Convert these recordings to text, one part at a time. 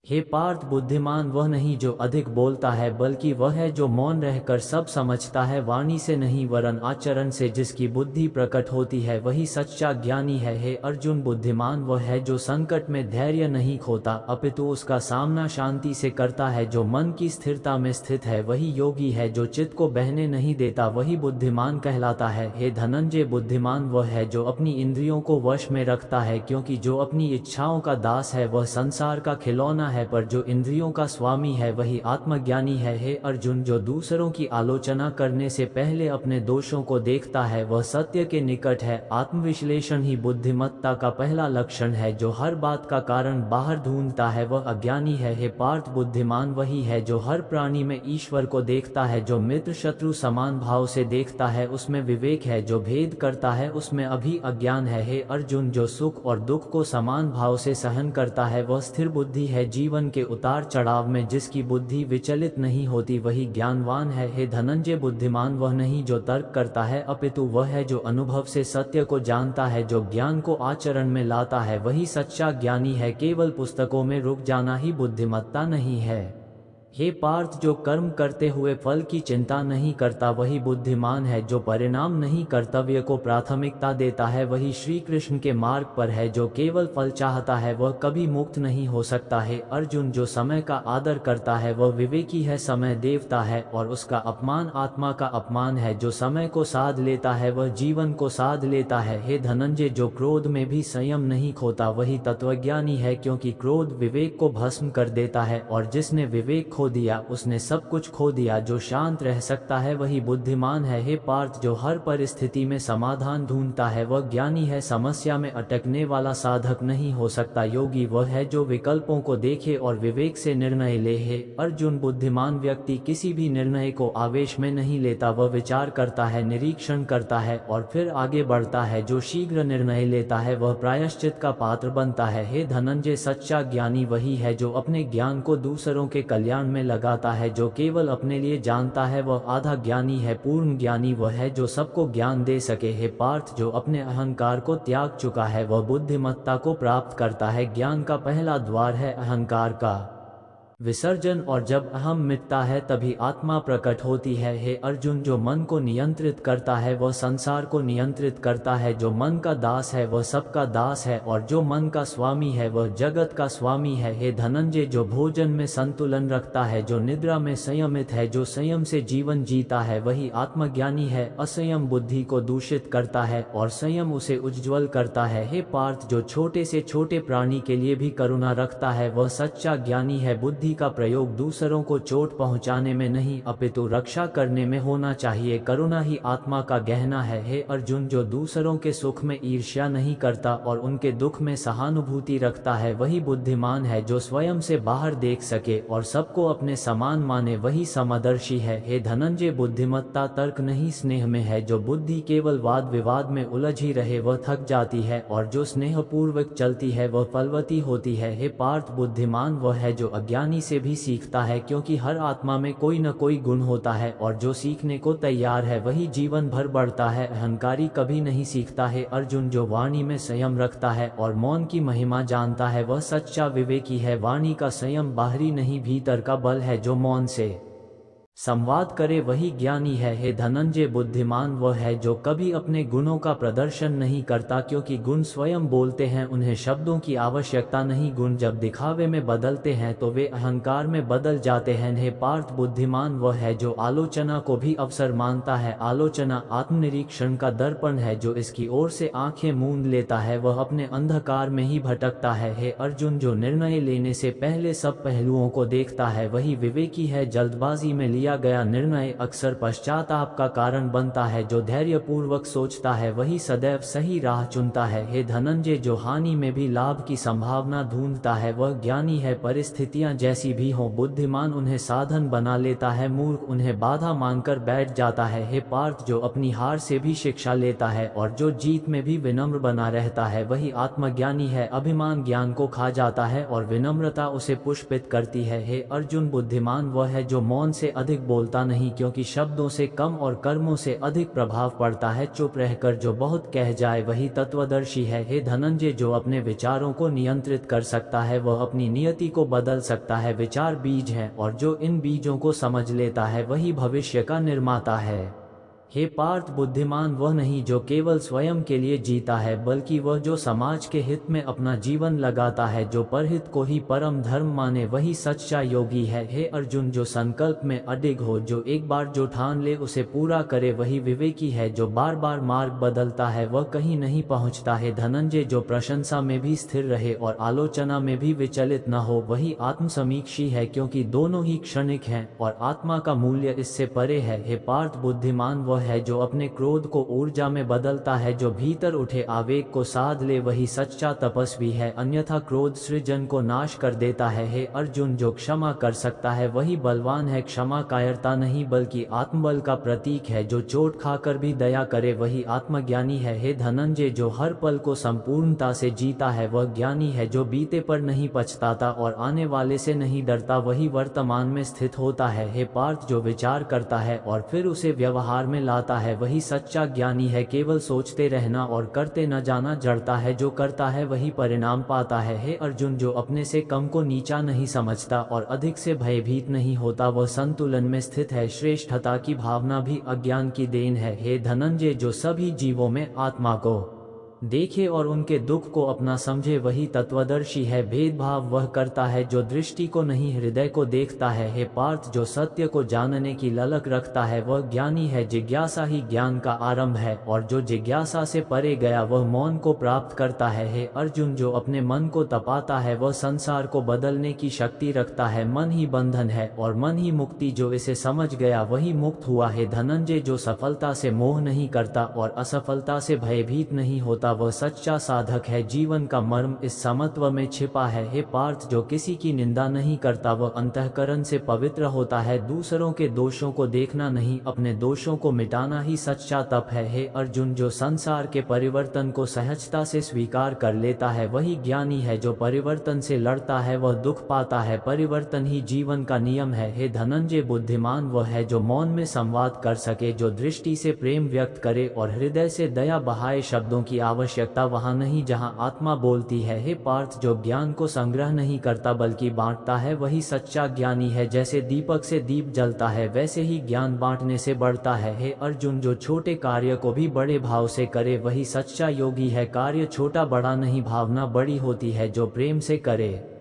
हे पार्थ, बुद्धिमान वह नहीं जो अधिक बोलता है, बल्कि वह है जो मौन रहकर सब समझता है। वाणी से नहीं वरन आचरण से जिसकी बुद्धि प्रकट होती है, वही सच्चा ज्ञानी है। हे अर्जुन, बुद्धिमान वह है जो संकट में धैर्य नहीं खोता, अपितु उसका सामना शांति से करता है। जो मन की स्थिरता में स्थित है वही योगी है। जो चित्त को बहने नहीं देता वही बुद्धिमान कहलाता है। हे धनंजय, बुद्धिमान वह है जो अपनी इंद्रियों को वश में रखता है, क्योंकि जो अपनी इच्छाओं का दास है वह संसार का खिलौना है, पर जो इंद्रियों का स्वामी है वही आत्मज्ञानी है। हे अर्जुन, जो दूसरों की आलोचना करने से पहले अपने दोषों को देखता है वह सत्य के निकट है। आत्मविश्लेषण ही बुद्धिमत्ता का पहला लक्षण है। जो हर बात का कारण बाहर ढूंढता है वह अज्ञानी है। हे पार्थ, बुद्धिमान वही है जो हर प्राणी में ईश्वर को देखता है। जो मित्र शत्रु समान भाव से देखता है उसमें विवेक है। जो भेद करता है उसमें अभी अज्ञान है। हे अर्जुन, जो सुख और दुख को समान भाव से सहन करता है वह स्थिर बुद्धि है। जीवन के उतार चढ़ाव में जिसकी बुद्धि विचलित नहीं होती वही ज्ञानवान है। हे धनंजय, बुद्धिमान वह नहीं जो तर्क करता है, अपितु वह है जो अनुभव से सत्य को जानता है। जो ज्ञान को आचरण में लाता है वही सच्चा ज्ञानी है। केवल पुस्तकों में रुक जाना ही बुद्धिमत्ता नहीं है। हे पार्थ, जो कर्म करते हुए फल की चिंता नहीं करता वही बुद्धिमान है। जो परिणाम नहीं कर्तव्य को प्राथमिकता देता है वही श्री कृष्ण के मार्ग पर है। जो केवल फल चाहता है वह कभी मुक्त नहीं हो सकता है। अर्जुन, जो समय का आदर करता है वह विवेकी है। समय देवता है और उसका अपमान आत्मा का अपमान है। जो समय को साध लेता है वह जीवन को साध लेता है। हे धनंजय, जो क्रोध में भी संयम नहीं खोता वही तत्वज्ञानी है, क्योंकि क्रोध विवेक को भस्म कर देता है और जिसने विवेक खो दिया उसने सब कुछ खो दिया। जो शांत रह सकता है वही बुद्धिमान है। हे पार्थ, जो हर परिस्थिति में समाधान ढूंढता है वह ज्ञानी है। समस्या में अटकने वाला साधक नहीं हो सकता। योगी वह है जो विकल्पों को देखे और विवेक से निर्णय ले। हे अर्जुन, बुद्धिमान व्यक्ति किसी भी निर्णय को आवेश में नहीं लेता। वह विचार करता है, निरीक्षण करता है और फिर आगे बढ़ता है। जो शीघ्र निर्णय लेता है वह प्रायश्चित का पात्र बनता है। हे धनंजय, सच्चा ज्ञानी वही है जो अपने ज्ञान को दूसरों के कल्याण में लगाता है। जो केवल अपने लिए जानता है वह आधा ज्ञानी है। पूर्ण ज्ञानी वह है जो सबको ज्ञान दे सके। हे पार्थ, जो अपने अहंकार को त्याग चुका है वह बुद्धिमत्ता को प्राप्त करता है। ज्ञान का पहला द्वार है अहंकार का विसर्जन, और जब अहम मिटता है तभी आत्मा प्रकट होती है। हे अर्जुन, जो मन को नियंत्रित करता है वह संसार को नियंत्रित करता है। जो मन का दास है वह सबका दास है और जो मन का स्वामी है वह जगत का स्वामी है। हे धनंजय, जो भोजन में संतुलन रखता है, जो निद्रा में संयमित है, जो संयम से जीवन जीता है वही आत्मज्ञानी है। असंयम बुद्धि को दूषित करता है और संयम उसे उज्ज्वल करता है। हे पार्थ, जो छोटे से छोटे प्राणी के लिए भी करुणा रखता है वह सच्चा ज्ञानी है। बुद्धि का प्रयोग दूसरों को चोट पहुंचाने में नहीं अपितु रक्षा करने में होना चाहिए। करुणा ही आत्मा का गहना है। हे अर्जुन, जो दूसरों के सुख में ईर्ष्या नहीं करता और उनके दुख में सहानुभूति रखता है वही बुद्धिमान है। जो स्वयं से बाहर देख सके और सबको अपने समान माने वही समदर्शी है। हे धनंजय, बुद्धिमत्ता तर्क नहीं स्नेह में है। जो बुद्धि केवल वाद विवाद में उलझी रहे वह थक जाती है और जो स्नेहपूर्वक चलती है वह फलवती होती है। हे पार्थ, बुद्धिमान वह है जो अज्ञानी से भी सीखता है, क्योंकि हर आत्मा में कोई न कोई गुण होता है और जो सीखने को तैयार है वही जीवन भर बढ़ता है। अहंकारी कभी नहीं सीखता है। अर्जुन, जो वाणी में संयम रखता है और मौन की महिमा जानता है वह सच्चा विवेकी है। वाणी का संयम बाहरी नहीं भीतर का बल है। जो मौन से संवाद करे वही ज्ञानी है। हे धनंजय, बुद्धिमान वह है जो कभी अपने गुणों का प्रदर्शन नहीं करता, क्योंकि गुण स्वयं बोलते हैं, उन्हें शब्दों की आवश्यकता नहीं। गुण जब दिखावे में बदलते हैं तो वे अहंकार में बदल जाते हैं। हे पार्थ, बुद्धिमान वह है जो आलोचना को भी अवसर मानता है। आलोचना आत्मनिरीक्षण का दर्पण है। जो इसकी ओर से आंखें मूंद लेता है वह अपने अंधकार में ही भटकता है। हे अर्जुन, जो निर्णय लेने से पहले सब पहलुओं को देखता है वही विवेकी है। जल्दबाजी में लिया गया निर्णय अक्सर पश्चाताप का कारण बनता है। जो धैर्यपूर्वक सोचता है वही सदैव सही राह चुनता है। हे धनंजय, जो हानि में भी लाभ की संभावना ढूंढता है वह ज्ञानी है। परिस्थितियां जैसी भी हों बुद्धिमान उन्हें साधन बना लेता है, मूर्ख उन्हें बाधा मानकर बैठ जाता है। हे पार्थ, जो अपनी हार से भी शिक्षा लेता है और जो जीत में भी विनम्र बना रहता है वही आत्मज्ञानी है। अभिमान ज्ञान को खा जाता है और विनम्रता उसे पुष्पित करती है। हे अर्जुन, बुद्धिमान वह है जो मौन से अधिक अधिक बोलता नहीं, क्योंकि शब्दों से कम और कर्मों से अधिक प्रभाव पड़ता है। चुप रहकर जो बहुत कह जाए वही तत्वदर्शी है। हे धनंजय, जो अपने विचारों को नियंत्रित कर सकता है वह अपनी नियति को बदल सकता है। विचार बीज हैं और जो इन बीजों को समझ लेता है वही भविष्य का निर्माता है। हे पार्थ, बुद्धिमान वह नहीं जो केवल स्वयं के लिए जीता है, बल्कि वह जो समाज के हित में अपना जीवन लगाता है। जो परहित को ही परम धर्म माने वही सच्चा योगी है। हे अर्जुन, जो संकल्प में अडिग हो, जो एक बार जो ठान ले उसे पूरा करे वही विवेकी है। जो बार बार मार्ग बदलता है वह कहीं नहीं पहुंचता है। धनंजय, जो प्रशंसा में भी स्थिर रहे और आलोचना में भी विचलित न हो वही आत्मसमीक्षी है, क्योंकि दोनों ही क्षणिक हैं और आत्मा का मूल्य इससे परे है। हे पार्थ, बुद्धिमान वह है जो अपने क्रोध को ऊर्जा में बदलता है। जो भीतर उठे आवेग को साध ले वही सच्चा तपस्वी है, अन्यथा क्रोध सृजन को नाश कर देता है। हे अर्जुन, जो क्षमा कर सकता है वही बलवान है। क्षमा कायरता नहीं बल्कि आत्मबल का प्रतीक है। जो चोट खाकर भी दया करे वही आत्मज्ञानी है। हे धनंजय, जो हर पल को संपूर्णता से जीता है वह ज्ञानी है। जो बीते पर नहीं पछताता और आने वाले से नहीं डरता वही वर्तमान में स्थित होता है। हे पार्थ, जो विचार करता है और फिर उसे व्यवहार में लाता है वही सच्चा ज्ञानी है। केवल सोचते रहना और करते न जाना जड़ता है, जो करता है वही परिणाम पाता है। हे अर्जुन, जो अपने से कम को नीचा नहीं समझता और अधिक से भयभीत नहीं होता वह संतुलन में स्थित है। श्रेष्ठता की भावना भी अज्ञान की देन है। हे धनंजय, जो सभी जीवों में आत्मा को देखे और उनके दुख को अपना समझे वही तत्वदर्शी है। भेदभाव वह करता है जो दृष्टि को नहीं हृदय को देखता है। हे पार्थ, जो सत्य को जानने की ललक रखता है वह ज्ञानी है। जिज्ञासा ही ज्ञान का आरंभ है और जो जिज्ञासा से परे गया वह मौन को प्राप्त करता है। हे अर्जुन, जो अपने मन को तपाता है वह संसार को बदलने की शक्ति रखता है। मन ही बंधन है और मन ही मुक्ति, जो इसे समझ गया वही मुक्त हुआ। हे धनंजय, जो सफलता से मोह नहीं करता और असफलता से भयभीत नहीं होता वह सच्चा साधक है। जीवन का मर्म इस समत्व में छिपा है। हे पार्थ, जो किसी की निंदा नहीं करता वह अंतःकरण से पवित्र होता है। दूसरों के दोषों को देखना नहीं, अपने दोषों को मिटाना ही सच्चा तप है। हे अर्जुन, जो संसार के परिवर्तन को सहजता से स्वीकार कर लेता है वही ज्ञानी है। जो परिवर्तन से लड़ता है वह दुख पाता है। परिवर्तन ही जीवन का नियम है। हे धनंजय, बुद्धिमान वह है जो मौन में संवाद कर सके, जो दृष्टि से प्रेम व्यक्त करे और हृदय से दया बहाए। शब्दों की आवश्यकता वहाँ नहीं जहाँ आत्मा बोलती है। हे पार्थ, जो ज्ञान को संग्रह नहीं करता बल्कि बांटता है वही सच्चा ज्ञानी है। जैसे दीपक से दीप जलता है वैसे ही ज्ञान बांटने से बढ़ता है। हे अर्जुन, जो छोटे कार्य को भी बड़े भाव से करे वही सच्चा योगी है। कार्य छोटा बड़ा नहीं, भावना बड़ी होती है। जो प्रेम से करे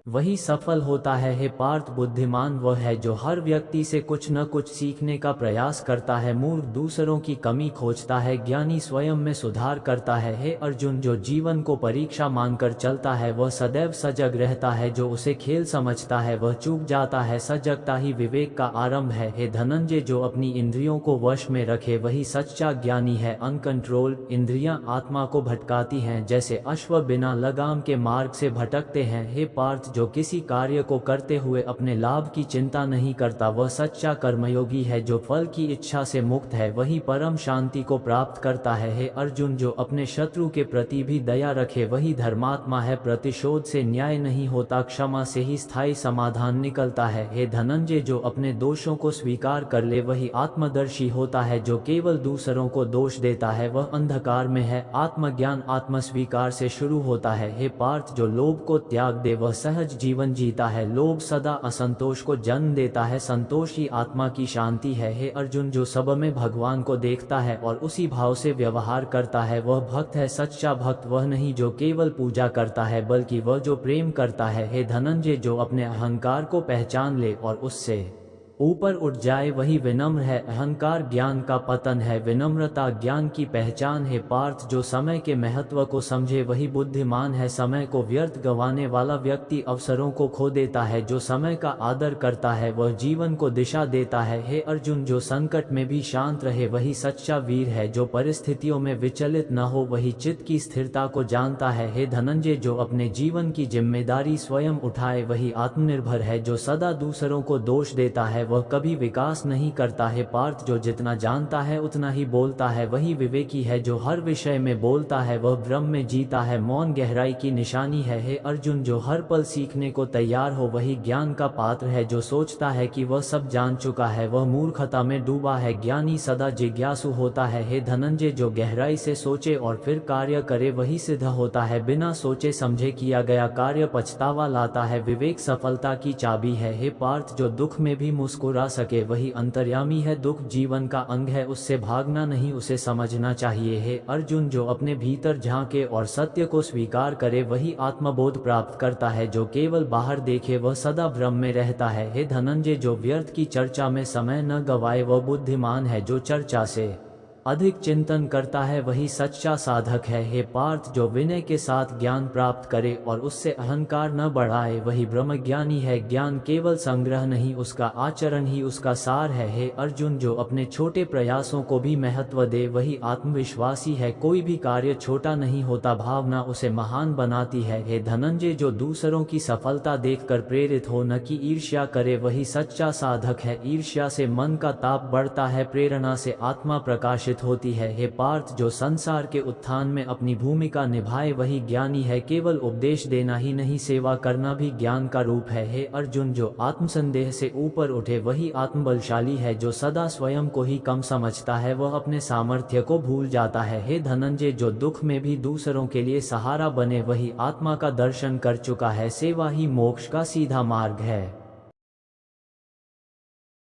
वही सफल होता है। हे पार्थ, बुद्धिमान वह है जो हर व्यक्ति से कुछ न कुछ सीखने का प्रयास करता है। मूर्ख दूसरों की कमी खोजता है, ज्ञानी स्वयं में सुधार करता है। हे अर्जुन, जो जीवन को परीक्षा मानकर चलता है वह सदैव सजग रहता है। जो उसे खेल समझता है वह चूक जाता है। सजगता ही विवेक का आरंभ है। हे धनंजय, जो अपनी इंद्रियों को वश में रखे वही सच्चा ज्ञानी है। अनकंट्रोल्ड इंद्रियां आत्मा को भटकाती हैं, जैसे अश्व बिना लगाम के मार्ग से भटकते हैं। हे पार्थ, जो किसी कार्य को करते हुए अपने लाभ की चिंता नहीं करता वह सच्चा कर्मयोगी है। जो फल की इच्छा से मुक्त है वही परम शांति को प्राप्त करता है। हे अर्जुन, जो अपने शत्रु के प्रति भी दया रखे वही धर्मात्मा है। प्रतिशोध से न्याय नहीं होता, क्षमा से ही स्थायी समाधान निकलता है। हे धनंजय, जो अपने दोषों को स्वीकार कर ले वही आत्मदर्शी होता है। जो केवल दूसरों को दोष देता है वह अंधकार में है। आत्मज्ञान आत्मस्वीकार से शुरू होता है। हे पार्थ, जो लोभ को त्याग दे वह सहज जीवन जीता है। लोभ सदा असंतोष को जन्म देता है, संतोष ही आत्मा की शांति है। हे अर्जुन, जो सब में भगवान को देखता है और उसी भाव से व्यवहार करता है वह भक्त है। सच्चा भक्त वह नहीं जो केवल पूजा करता है बल्कि वह जो प्रेम करता है। हे धनंजय, जो अपने अहंकार को पहचान ले और उससे ऊपर उठ जाए वही विनम्र है। अहंकार ज्ञान का पतन है, विनम्रता ज्ञान की पहचान है। पार्थ, जो समय के महत्व को समझे वही बुद्धिमान है। समय को व्यर्थ गंवाने वाला व्यक्ति अवसरों को खो देता है। जो समय का आदर करता है वह जीवन को दिशा देता है। हे अर्जुन, जो संकट में भी शांत रहे वही सच्चा वीर है। जो परिस्थितियों में विचलित न हो वही चित्त की स्थिरता को जानता है। हे धनंजय, जो अपने जीवन की जिम्मेदारी स्वयं उठाए वही आत्मनिर्भर है। जो सदा दूसरों को दोष देता है वह कभी विकास नहीं करता है। पार्थ, जो जितना जानता है उतना ही बोलता है वही विवेकी है। जो हर विषय में बोलता है वह भ्रम में जीता है। मौन गहराई की निशानी है। हे अर्जुन, जो हर पल सीखने को तैयार हो वही ज्ञान का पात्र है। जो सोचता है कि वह सब जान चुका है वह मूर्खता में डूबा है। ज्ञानी सदा जिज्ञासु होता है। हे धनंजय, जो गहराई से सोचे और फिर कार्य करे वही सिद्ध होता है। बिना सोचे समझे किया गया कार्य पछतावा लाता है। विवेक सफलता की चाबी है। हे पार्थ, जो दुख में भी मुस्कुरा सके वही अंतर्यामी है। दुख जीवन का अंग है, उससे भागना नहीं उसे समझना चाहिए। हे अर्जुन, जो अपने भीतर झांके और सत्य को स्वीकार करे वही आत्मबोध प्राप्त करता है। जो केवल बाहर देखे वह सदा भ्रम में रहता है। हे धनंजय, जो व्यर्थ की चर्चा में समय न गवाए वह बुद्धिमान है। जो चर्चा से अधिक चिंतन करता है वही सच्चा साधक है। हे पार्थ, जो विनय के साथ ज्ञान प्राप्त करे और उससे अहंकार न बढ़ाए वही ब्रह्मज्ञानी है। ज्ञान केवल संग्रह नहीं, उसका आचरण ही उसका सार है। हे अर्जुन, जो अपने छोटे प्रयासों को भी महत्व दे वही आत्मविश्वासी है। कोई भी कार्य छोटा नहीं होता, भावना उसे महान बनाती है। हे धनंजय, जो दूसरों की सफलता देखकर प्रेरित हो न कि ईर्ष्या करे वही सच्चा साधक है। ईर्ष्या से मन का ताप बढ़ता है, प्रेरणा से आत्मा प्रकाशित होती है। हे पार्थ, जो संसार के उत्थान में अपनी भूमिका निभाए वही ज्ञानी है। केवल उपदेश देना ही नहीं, सेवा करना भी ज्ञान का रूप है। हे अर्जुन, जो आत्मसंदेह से ऊपर उठे वही आत्मबलशाली है। जो सदा स्वयं को ही कम समझता है वह अपने सामर्थ्य को भूल जाता है। हे धनंजय, जो दुख में भी दूसरों के लिए सहारा बने वही आत्मा का दर्शन कर चुका है। सेवा ही मोक्ष का सीधा मार्ग है।